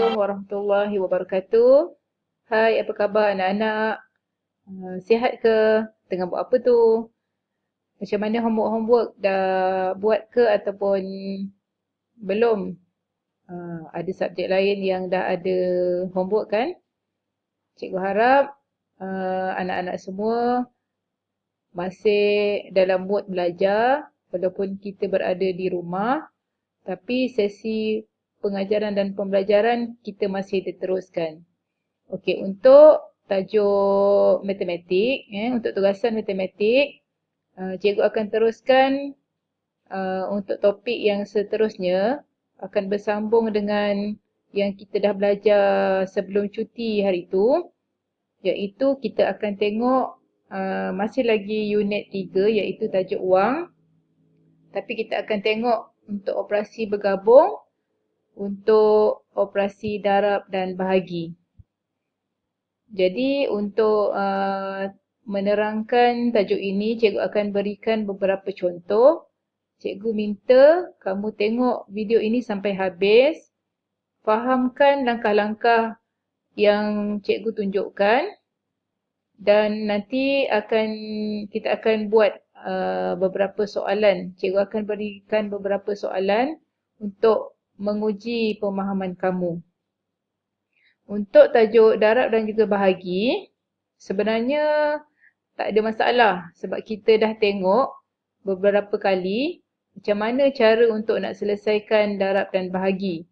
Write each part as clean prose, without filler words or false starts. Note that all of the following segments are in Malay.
Assalamualaikum warahmatullahi wabarakatuh. Hai, apa khabar anak-anak? Sihat ke? Tengah buat apa tu? Macam mana homework-homework? Dah buat ke ataupun belum? Ada subjek lain yang dah ada homework kan? Cikgu harap anak-anak semua masih dalam mood belajar walaupun kita berada di rumah, tapi sesi pengajaran dan pembelajaran kita masih diteruskan. Okey, untuk tajuk matematik, untuk tugasan matematik, cikgu akan teruskan untuk topik yang seterusnya akan bersambung dengan yang kita dah belajar sebelum cuti hari itu, iaitu kita akan tengok masih lagi unit 3 iaitu tajuk wang, tapi kita akan tengok untuk operasi bergabung, untuk operasi darab dan bahagi. Jadi untuk menerangkan tajuk ini, cikgu akan berikan beberapa contoh. Cikgu minta kamu tengok video ini sampai habis. Fahamkan langkah-langkah yang cikgu tunjukkan. Dan nanti kita akan buat beberapa soalan. Cikgu akan berikan beberapa soalan untuk menguji pemahaman kamu. Untuk tajuk darab dan juga bahagi, sebenarnya tak ada masalah sebab kita dah tengok beberapa kali macam mana cara untuk nak selesaikan darab dan bahagi.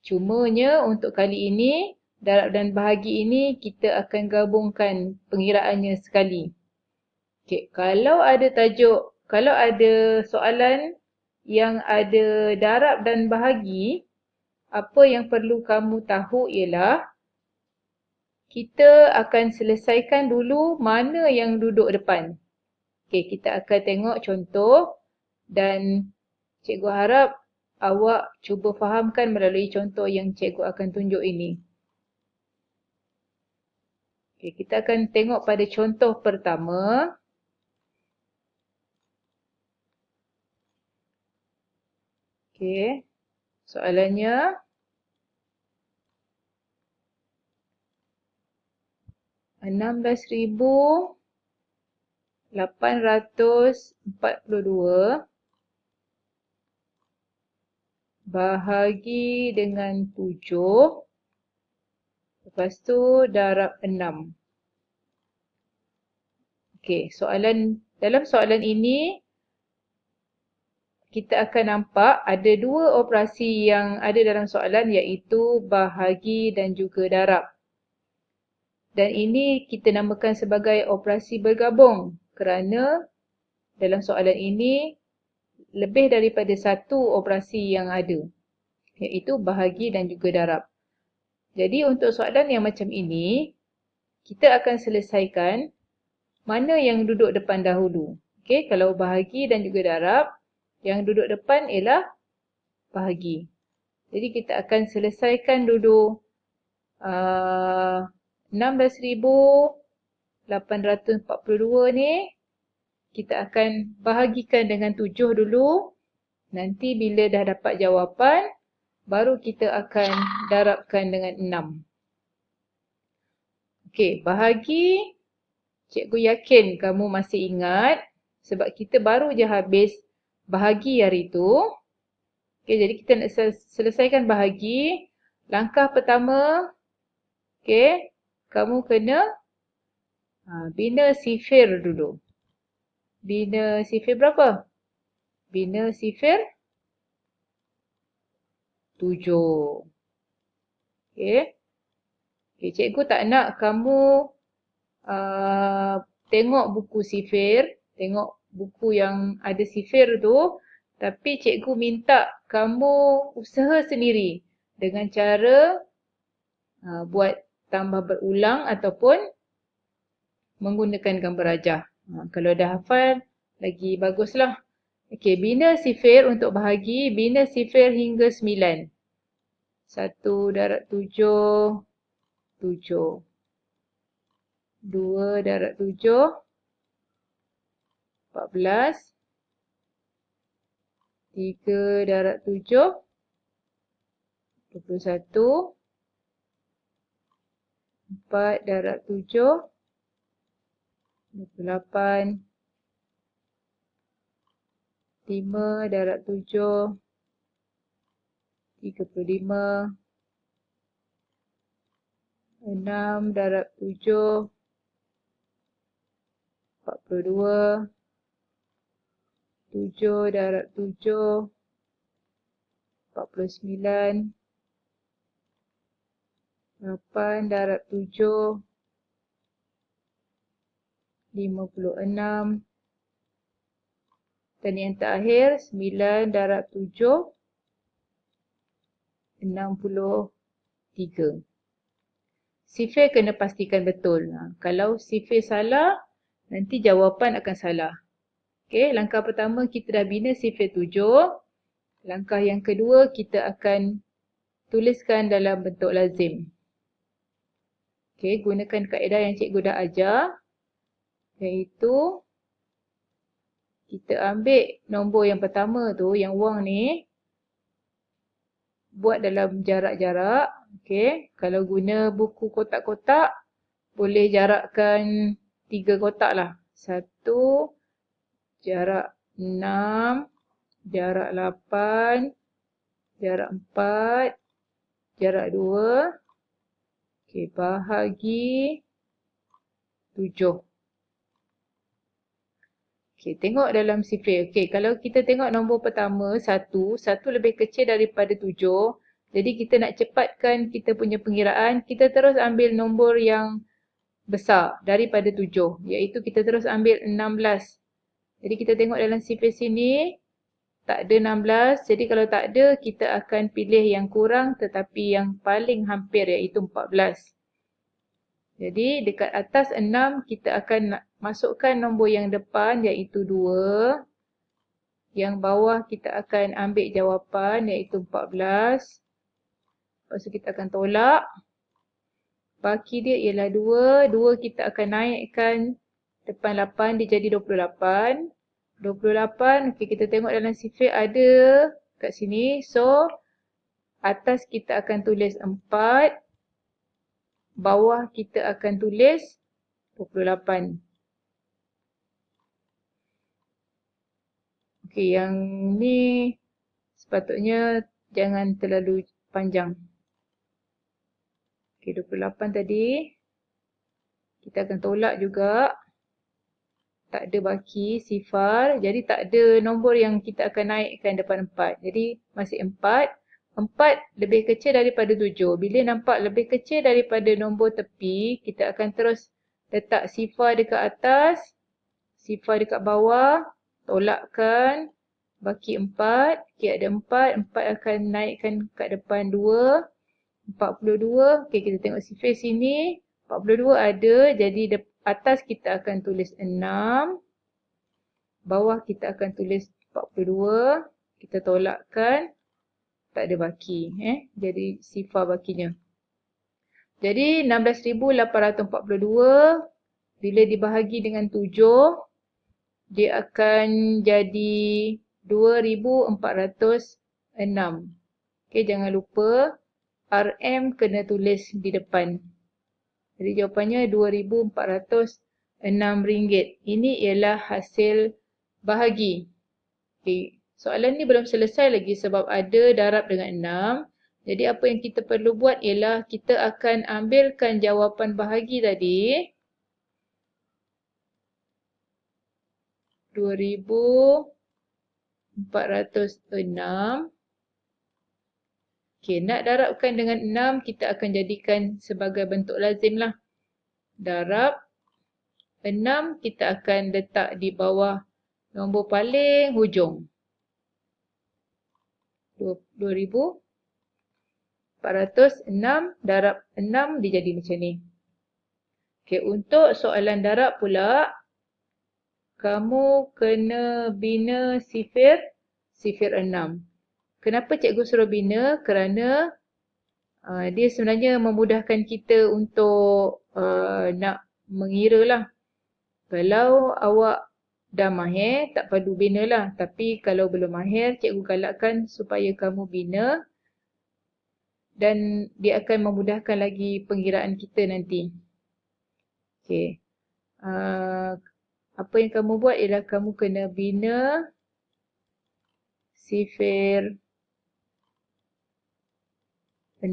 Cumanya untuk kali ini, darab dan bahagi ini kita akan gabungkan pengiraannya sekali. Okay, kalau ada soalan yang ada darab dan bahagi, apa yang perlu kamu tahu ialah kita akan selesaikan dulu mana yang duduk depan. Okey, kita akan tengok contoh dan cikgu harap awak cuba fahamkan melalui contoh yang cikgu akan tunjuk ini. Okey, kita akan tengok pada contoh pertama. Okey, soalannya 16,842 bahagi dengan 7, lepas tu darab 6. Okey, dalam soalan ini kita akan nampak ada dua operasi yang ada dalam soalan iaitu bahagi dan juga darab. Dan ini kita namakan sebagai operasi bergabung kerana dalam soalan ini lebih daripada satu operasi yang ada, iaitu bahagi dan juga darab. Jadi untuk soalan yang macam ini, kita akan selesaikan mana yang duduk depan dahulu. Okey, kalau bahagi dan juga darab, yang duduk depan ialah bahagi. Jadi kita akan selesaikan dulu 16,842 ni. Kita akan bahagikan dengan 7 dulu. Nanti bila dah dapat jawapan, baru kita akan darabkan dengan 6. Okey, bahagi. Cikgu yakin kamu masih ingat sebab kita baru je habis bahagi hari tu. Okey, jadi kita nak selesaikan bahagi. Langkah pertama, okey, kamu kena bina sifir dulu. Bina sifir berapa? Bina sifir 7. Okey. Okey, cikgu tak nak kamu tengok buku sifir, tengok buku yang ada sifir tu, tapi cikgu minta kamu usaha sendiri dengan cara buat tambah berulang ataupun menggunakan gambar rajah. Kalau dah hafal, lagi baguslah. Okey, bina sifir untuk bahagi, bina sifir hingga 9. 1 darab 7, 7. 2 darab 7, 14. 3 darab 7, 21. 4 darab 7, 28. 5 darab 7, 35. 6 darab 7, 42. 7 darab 7, 49. 8 darab 7, 56. Dan yang terakhir, 9 darab 7, 63. Sifir kena pastikan betul. Kalau sifir salah, nanti jawapan akan salah. Okey, langkah pertama kita dah bina sifir 7. Langkah yang kedua kita akan tuliskan dalam bentuk lazim. Okey, gunakan kaedah yang cikgu dah ajar. Iaitu kita ambil nombor yang pertama tu, yang wang ni, buat dalam jarak-jarak. Okey, kalau guna buku kotak-kotak, boleh jarakkan 3 kotak lah. 1, jarak 6, jarak 8, jarak 4, jarak 2. Okey, bahagi 7. Okey, tengok dalam sifir. Okey, kalau kita tengok nombor pertama, 1 lebih kecil daripada 7. Jadi kita nak cepatkan kita punya pengiraan, kita terus ambil nombor yang besar daripada 7. Iaitu kita terus ambil 16. Jadi kita tengok dalam sifir sini, tak ada 16. Jadi kalau tak ada, kita akan pilih yang kurang tetapi yang paling hampir iaitu 14. Jadi dekat atas 6 kita akan masukkan nombor yang depan iaitu 2. Yang bawah kita akan ambil jawapan iaitu 14. Lepas tu kita akan tolak. Baki dia ialah 2. 2 kita akan naikkan depan 8 dia jadi 28. 28, okay, kita tengok dalam sifir ada kat sini. So atas kita akan tulis 4. Bawah kita akan tulis 28. Okey, yang ni sepatutnya jangan terlalu panjang. Okey, 28 tadi. Kita akan tolak juga. Tak ada baki, sifar. Jadi tak ada nombor yang kita akan naikkan depan 4. Jadi masih 4. 4 lebih kecil daripada 7. Bila nampak lebih kecil daripada nombor tepi, kita akan terus letak sifar dekat atas, sifar dekat bawah, tolakkan, baki 4. Okey, ada 4. 4 akan naikkan kat depan 2. 42. Okey, kita tengok sifir sini. 42 ada, jadi atas kita akan tulis 6. Bawah kita akan tulis 42. Kita tolakkan. Tak ada baki. Jadi sifar bakinya. Jadi 16,842 bila dibahagi dengan 7, dia akan jadi 2,406. Okey, jangan lupa RM kena tulis di depan. Jadi jawapannya RM2,406. Ini ialah hasil bahagi. Okey. Soalan ni belum selesai lagi sebab ada darab dengan 6. Jadi apa yang kita perlu buat ialah kita akan ambilkan jawapan bahagi tadi. 2,406. Okey, nak darabkan dengan 6 kita akan jadikan sebagai bentuk lazim lah. Darab 6 kita akan letak di bawah nombor paling hujung. 2,406 darab 6 dia jadi macam ni. Okey, untuk soalan darab pula, kamu kena bina sifir 6. Kenapa cikgu suruh bina? Kerana dia sebenarnya memudahkan kita untuk nak mengira lah. Kalau awak dah mahir, tak perlu bina lah. Tapi kalau belum mahir, cikgu galakkan supaya kamu bina. dan dia akan memudahkan lagi pengiraan kita nanti. Okey. Apa yang kamu buat ialah kamu kena bina sifir 6.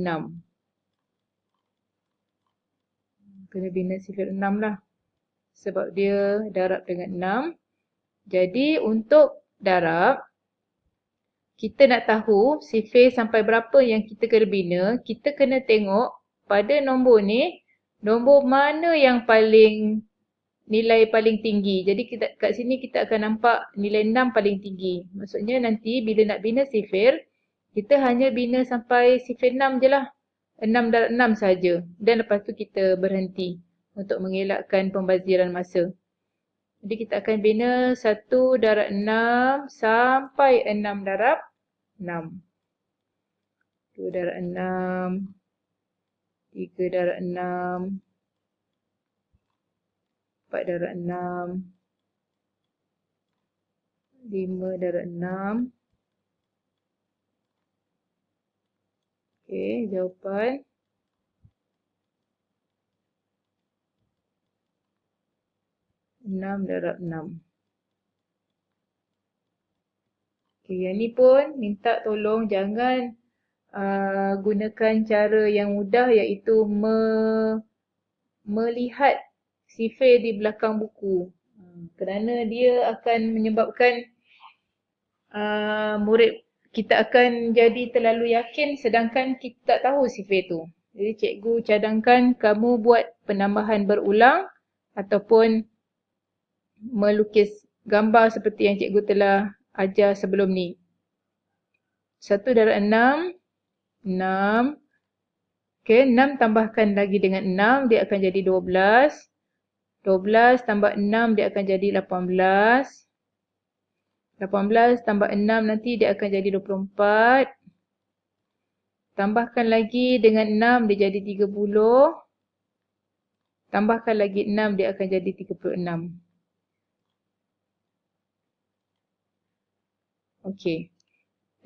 Kena bina sifir 6 lah. Sebab dia darab dengan 6. Jadi untuk darab, kita nak tahu sifir sampai berapa yang kita kena bina, kita kena tengok pada nombor ni, nombor mana yang nilai paling tinggi. Jadi kat sini kita akan nampak nilai 6 paling tinggi. Maksudnya nanti bila nak bina sifir, kita hanya bina sampai sifir 6 je lah. 6 darab 6 saja. Dan lepas tu kita berhenti untuk mengelakkan pembaziran masa. Jadi kita akan bina 1 darab 6 sampai 6 darab 6. 2 darab 6. 3 darab 6. 4 darab 6. 5 darab 6. Okey, jawapan. Enam darab 6. Okey, yang ni pun minta tolong jangan gunakan cara yang mudah iaitu melihat sifir di belakang buku. Kerana dia akan menyebabkan murid kita akan jadi terlalu yakin sedangkan kita tak tahu sifir tu. Jadi cikgu cadangkan kamu buat penambahan berulang ataupun melukis gambar seperti yang cikgu telah ajar sebelum ni. 1 darab 6, 6. Okey, 6 tambahkan lagi dengan 6, dia akan jadi 12. 12 tambah 6, dia akan jadi 18. 18 tambah 6 nanti dia akan jadi 24. Tambahkan lagi dengan 6, dia jadi 30. Tambahkan lagi 6, dia akan jadi 36. Okey.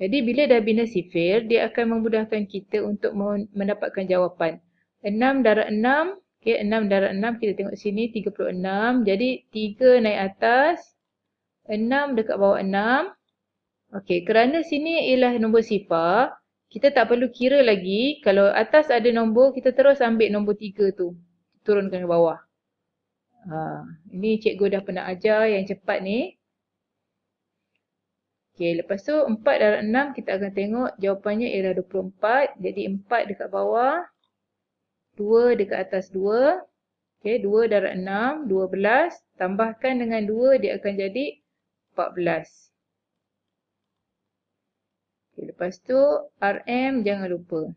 Jadi bila dah bina sifir, dia akan memudahkan kita untuk mendapatkan jawapan. 6 darab 6. Okey, 6 darab 6 kita tengok sini 36. Jadi 3 naik atas. 6 dekat bawah 6. Okey, kerana sini ialah nombor sifar, kita tak perlu kira lagi. Kalau atas ada nombor, kita terus ambil nombor 3 tu. Turunkan ke bawah. Ini cikgu dah pernah ajar yang cepat ni. Okey, lepas tu 4 darab 6 kita akan tengok jawapannya ialah 24. Jadi 4 dekat bawah, 2 dekat atas 2. Okey, 2 darab 6, 12. Tambahkan dengan 2 dia akan jadi 14. Okey, lepas tu RM jangan lupa.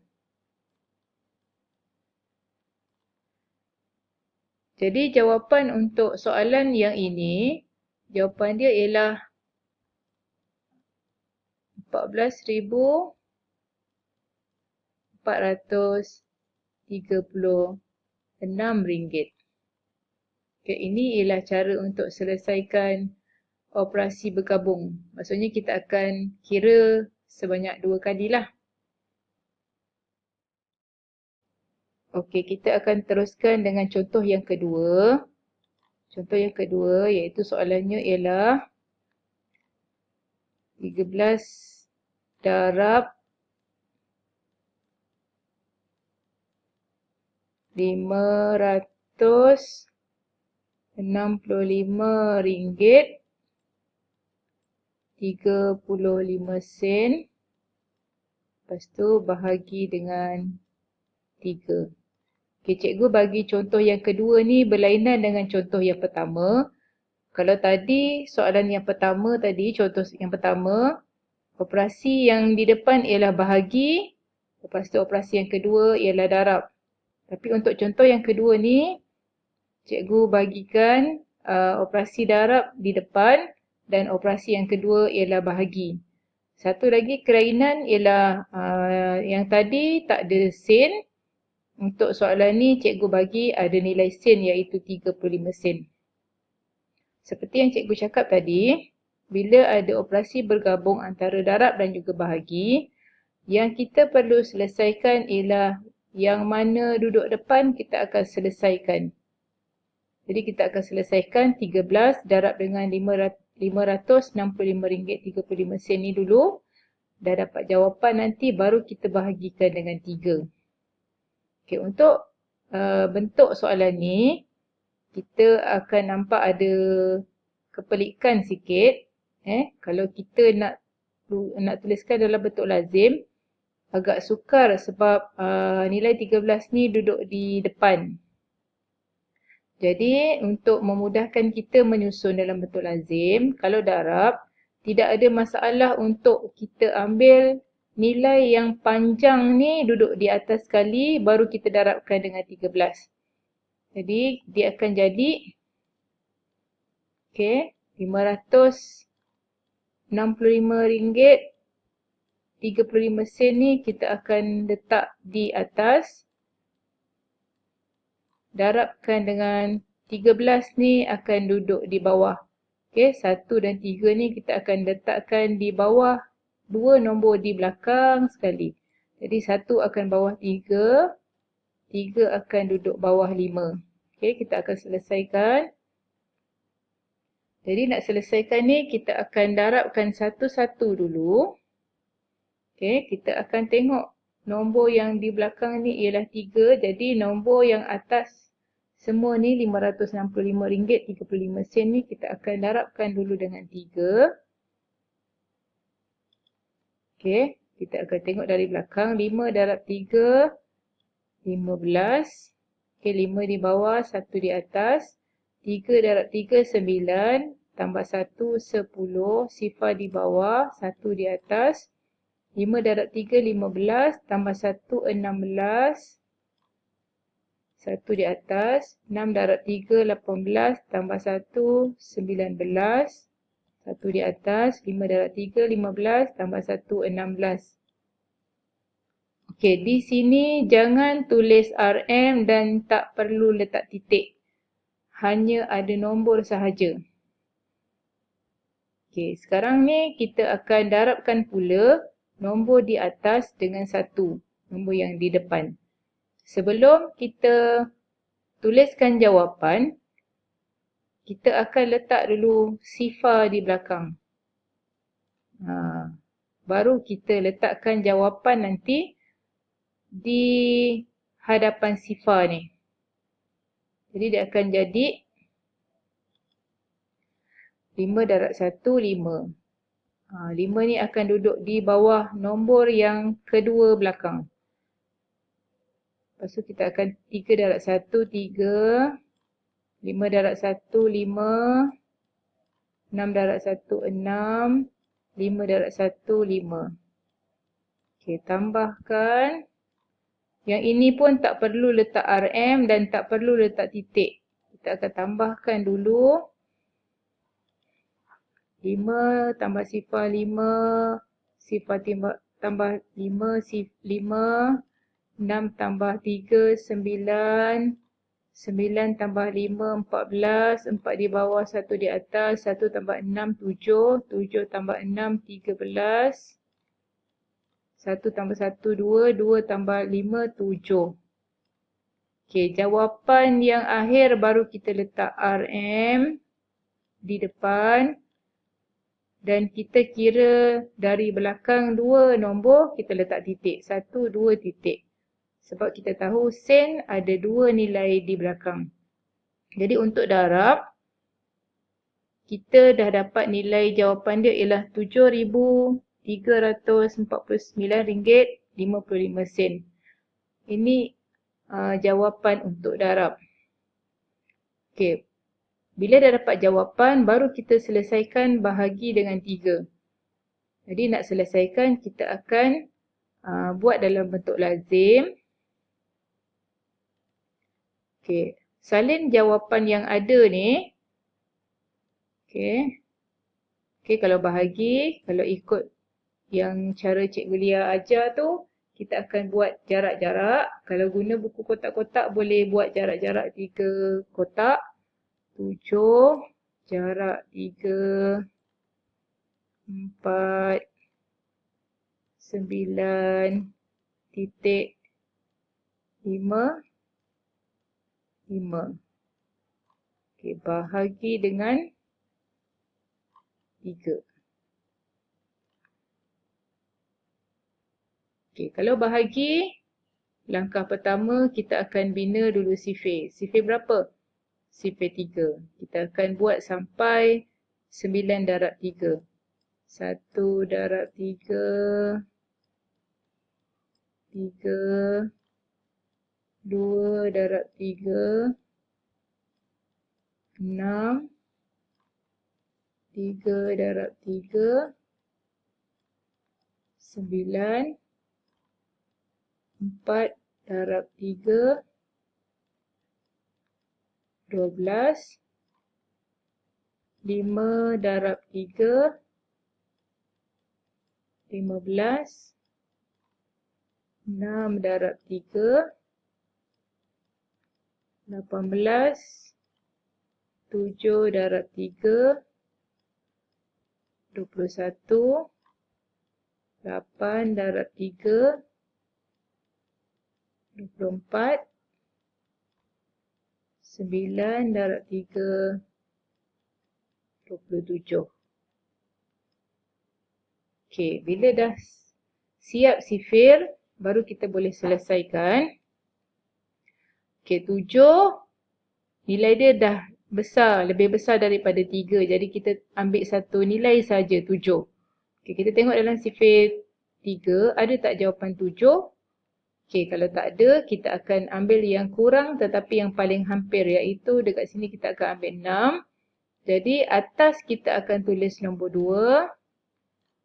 Jadi jawapan untuk soalan yang ini, jawapan dia ialah 14,436 ringgit. Okay, ini ialah cara untuk selesaikan operasi bergabung. Maksudnya kita akan kira sebanyak 2 kali lah. Okey, kita akan teruskan dengan contoh yang kedua. Contoh yang kedua iaitu soalannya ialah 13 darab 565 ringgit 35 sen. Lepas tu bahagi dengan 3. Okey, cikgu bagi contoh yang kedua ni berlainan dengan contoh yang pertama. Kalau tadi soalan yang pertama tadi, contoh yang pertama, operasi yang di depan ialah bahagi. Lepas tu operasi yang kedua ialah darab. Tapi untuk contoh yang kedua ni, cikgu bagikan operasi darab di depan dan operasi yang kedua ialah bahagi. Satu lagi kelainan ialah yang tadi tak ada sen. Untuk soalan ni cikgu bagi ada nilai sen iaitu 35 sen. Seperti yang cikgu cakap tadi, bila ada operasi bergabung antara darab dan juga bahagi, Yang kita perlu selesaikan ialah yang mana duduk depan kita akan selesaikan. Jadi kita akan selesaikan 13 darab dengan RM565.35 ni dulu. Dah dapat jawapan nanti baru kita bahagikan dengan 3. Okay, untuk bentuk soalan ni, kita akan nampak ada kepelikan sikit. Kalau kita nak tuliskan dalam bentuk lazim, agak sukar sebab nilai 13 ni duduk di depan. Jadi untuk memudahkan kita menyusun dalam bentuk lazim, kalau darab, tidak ada masalah untuk kita ambil nilai yang panjang ni duduk di atas sekali baru kita darabkan dengan 13. Jadi dia akan jadi RM565.35 ni kita akan letak di atas. Darabkan dengan 13 ni akan duduk di bawah. 1 dan 3 ni kita akan letakkan di bawah 2 nombor di belakang sekali. Jadi 1 akan bawah 3, 3 akan duduk bawah 5. Kita akan selesaikan. Jadi nak selesaikan ni kita akan darabkan satu-satu dulu. Kita akan tengok nombor yang di belakang ni ialah 3. Jadi nombor yang atas semua ni RM565.35 ni kita akan darabkan dulu dengan 3. Kita akan tengok dari belakang. 5 darab 3, 15. 5 di bawah, 1 di atas. 3 darab 3, 9. Tambah 1, 10. Sifar di bawah, 1 di atas. 5 darab 3, 15. Tambah 1, 16. 1 di atas, 6 darab 3, 18, tambah 1, 19. 1 di atas, 5 darab 3, 15, tambah 1, 16. Di sini jangan tulis RM dan tak perlu letak titik. Hanya ada nombor sahaja. Sekarang ni kita akan darabkan pula nombor di atas dengan 1. Nombor yang di depan. Sebelum kita tuliskan jawapan, kita akan letak dulu sifar di belakang. Baru kita letakkan jawapan nanti di hadapan sifar ni. Jadi dia akan jadi 5 darab 1, 5. 5 ni akan duduk di bawah nombor yang kedua belakang. Lepas tu kita akan 3 darab 1, 3. 5 darab 1, 5. 6 darab 1, 6. 5 darab 1, 5. Tambahkan. Yang ini pun tak perlu letak RM dan tak perlu letak titik. Kita akan tambahkan dulu. 5 tambah sifar 5. Sifar tambah 5, 5. 6 tambah 3, 9. 9 tambah 5, 14. 4 di bawah, 1 di atas. 1 tambah 6, 7. 7 tambah 6, 13. 1 tambah 1, 2. 2 tambah 5, 7. Jawapan yang akhir baru kita letak RM di depan. Dan kita kira dari belakang 2 nombor, kita letak titik. 1, 2 titik. Sebab kita tahu sen ada 2 nilai di belakang. Jadi untuk darab, kita dah dapat nilai jawapan dia ialah RM7,349.55. Ini jawapan untuk darab. Bila dah dapat jawapan, baru kita selesaikan bahagi dengan 3. Jadi nak selesaikan, kita akan buat dalam bentuk lazim. Salin jawapan yang ada ni. Kalau bahagi, kalau ikut yang cara Cikgu Lia ajar tu, kita akan buat jarak-jarak. Kalau guna buku kotak-kotak, boleh buat jarak-jarak 3 kotak. 7, jarak 3, 4, 9.55. Okey, bahagi dengan 3. Okey, kalau bahagi, langkah pertama kita akan bina dulu sifir. Sifir berapa? Sifir 3. Kita akan buat sampai 9 darab 3. 1 darab 3. 3. 2 darab 3. 6. 3 darab 3. 9. 4 darab 3. 12. 5 darab 3. 15. 6 darab 3. 18. 7 darab 3. 21. 8 darab 3. 24. 9 darab 3. 27. Okey, bila dah siap sifir, baru kita boleh selesaikan. Okey, 7 nilai dia dah besar, lebih besar daripada 3. Jadi kita ambil satu nilai saja 7. Okey, kita tengok dalam sifir 3, ada tak jawapan 7? Okey, kalau tak ada, kita akan ambil yang kurang tetapi yang paling hampir, iaitu dekat sini kita akan ambil 6. Jadi atas kita akan tulis nombor 2.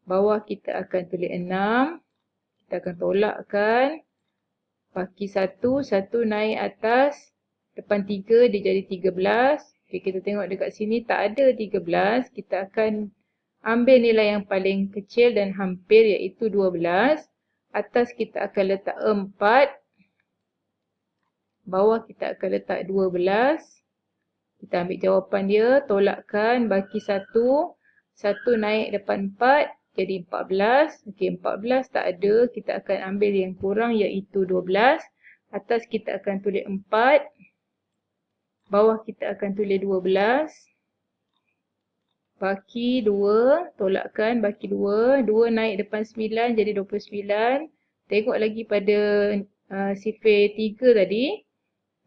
Bawah kita akan tulis 6. Kita akan tolakkan. Baki 1 naik atas. Depan 3 dia jadi 13. Okay, kita tengok dekat sini tak ada 13. Kita akan ambil nilai yang paling kecil dan hampir, iaitu 12. Atas kita akan letak 4. Bawah kita akan letak 12. Kita ambil jawapan dia, tolakkan, baki 1. 1 naik depan 4, jadi 14. Okey, 14 tak ada, kita akan ambil yang kurang iaitu 12. Atas kita akan tulis 4. Bawah kita akan tulis 12. Baki 2, tolakkan, baki 2. 2 naik depan 9, jadi 29. Tengok lagi pada sifir 3 tadi.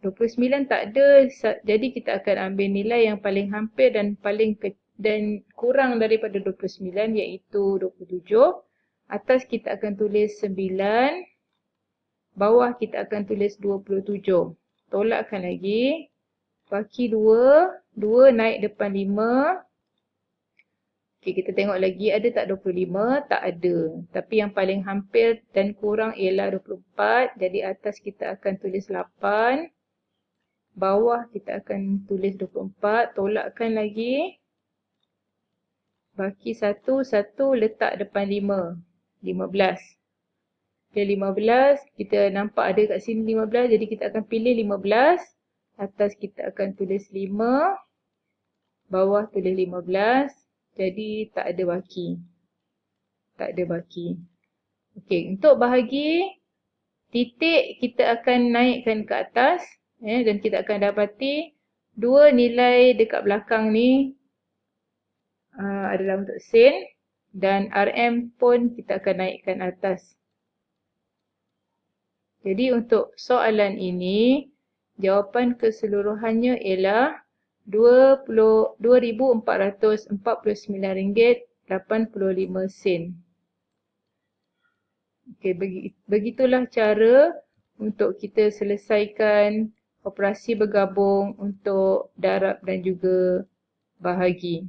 29 tak ada, jadi kita akan ambil nilai yang paling hampir dan kurang daripada 29, iaitu 27. Atas kita akan tulis 9. Bawah kita akan tulis 27. Tolakkan lagi. Baki 2. 2 naik depan 5. Okey, kita tengok lagi ada tak 25? Tak ada. Tapi yang paling hampir dan kurang ialah 24. Jadi atas kita akan tulis 8. Bawah kita akan tulis 24. Tolakkan lagi. Baki 1 letak depan 5. 15. Okay, 15. Kita nampak ada kat sini 15. Jadi kita akan pilih 15. Atas kita akan tulis 5. Bawah tulis 15. Jadi tak ada baki. Tak ada baki. Okey, untuk bahagi, titik kita akan naikkan ke atas. Dan kita akan dapati dua nilai dekat belakang ni adalah untuk sen. Dan RM pun kita akan naikkan atas. Jadi untuk soalan ini, jawapan keseluruhannya ialah RM2,449.85. Okey, begitulah cara untuk kita selesaikan operasi bergabung untuk darab dan juga bahagi.